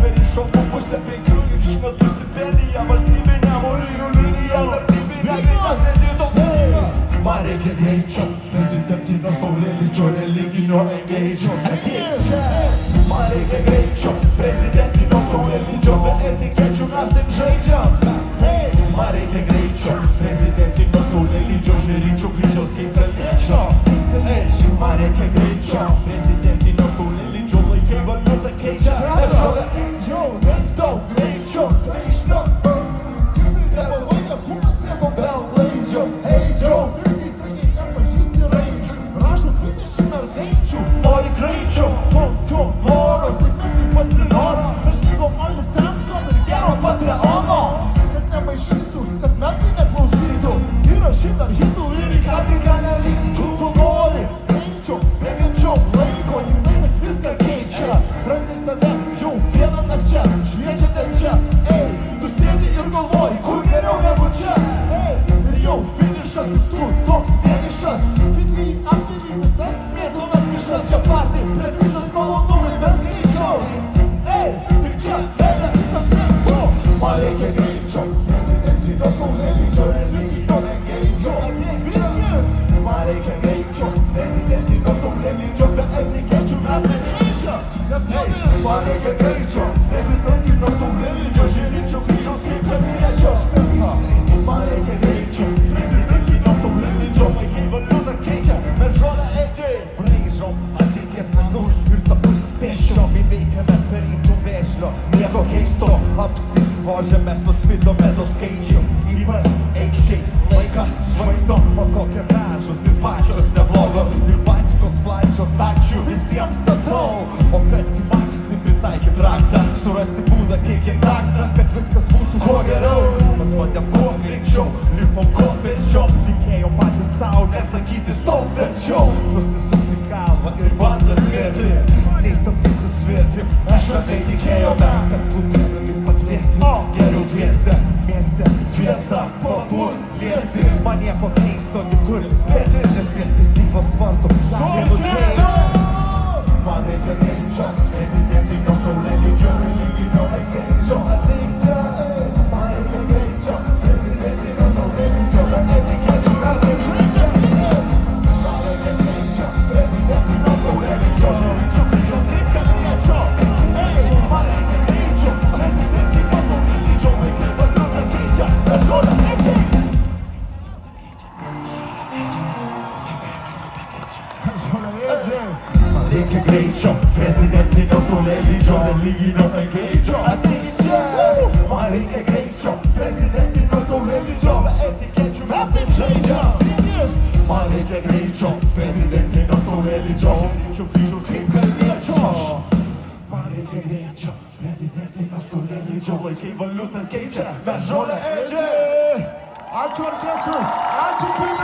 per iššalpų pusę 5 iš metų stipendiją, valstybinę morijų liniją, darbybinę greitą kredito liniją. Man reikia greičio, prezidentinio saulėlydžio, religinio engagio. Ateik čia! Man reikia greičio, prezidentinio saulėlydžio, be etikečių mes taip žaidžiam. Man reikia greičio, prezidentinio saulėlydžio, žėrinčio kryžiaus kaip kalniečio. Man reikia greičio, prezidentinio saulėlydžio, laikai valiutą keičia. Aš žolę eidžiau, daug greičio, tai ištampa. Revolvoja kūnas sėdo belaidžio, eidžiau. Taigi nepažįsti raidžių, rašo 20 mergaičių. Nori greičio, tokio noro, sėkmės kaip pas Dinoro. Pelnygo OnlyFans.com ir gero Patreono. Kad nemaišytų, kad metai neklausytų. Įrašyt ar hitų ir į kabiką neliktų. Tu nori greičio, bėgančio laiko, juk laikas viską keičia. Randi save jau vieną nakčią, šviečia ten čia. Tu sėdi ir galvoji, kur geriau negu čia. Ir jau finišas, tu toks vienišas. Fitri afterį visas mėsdonas mišas. Čia party, prestižas malonumai, mes greičiau. Tik čia, visam greičiau. Man reikia greičio, prezidentinio saulėlydžio, religinio engagio. Ateik čia jis. Man reikia greičio, prezidentinio saulėlydžio, be etikečių mes nereikia. Man reikia greičio, prezidentinio saulėlydžio, žėrinčio kryžiaus kaip kalniečio. Man reikia greičio, prezidentinio saulėlydžio, laikai valiutą keičia, mes žolę eidžiai. Braižom ateities menus ir tapus pėsčio, įveikiame tarytum vėžlio, nieko keisto, apsivožę mes nuspindome tos skaičius. Ypač eikščiai laiką švaistom, o kokie gražus ir pačios neblogos, ir bačkos plačios, ačiū visiems statau. O kad įmakstinį pritaikyt raktą, surasti būdą kiek intaktą, kad viskas būtų kuo geriau. Mes vandėm kuo greičiau, lipom kopėčiom, tikėjom patys savo, nesakyti stop verčiau. Nusisukti galvą ir bandant mirti, neįstam susvirti, mes šventai tikėjome, kad būtėdami patvėsi, geriau dviese, mieste, fiesta, papus, liesti. Man nieko keisto, neturim spėti, nes prie skaistyklos vartų žalėmus keis. Man reikia greičio, prezidentinio saulėlydžio, religinio engagio. Ateik čia, man reikia greičio, prezidentinio saulėlydžio, be etikečių mes taip žaidžiam. Man reikia greičio, prezidentinio saulėlydžio, žėrinčio kryžiaus kaip kalniečio. Man reikia greičio, prezidentinio saulėlydžio, laikai valiutą keičia, mes žolę eidžiai. Reikia greičio, prezidentinio saulėlydžio, religinio engagio. Ateik čia! Man reikia greičio, prezidentinio saulėlydžio, be etikečių mes taip žaidžiam. Man reikia greičio, prezidentinio saulėlydžio, žėrinčio kryžiaus kaip kalniečio. Man reikia greičio, prezidentinio saulėlydžio, laikai valiutą keičia, mes žolę eidžiai. Ačiū orkestrui, ačiū filmui.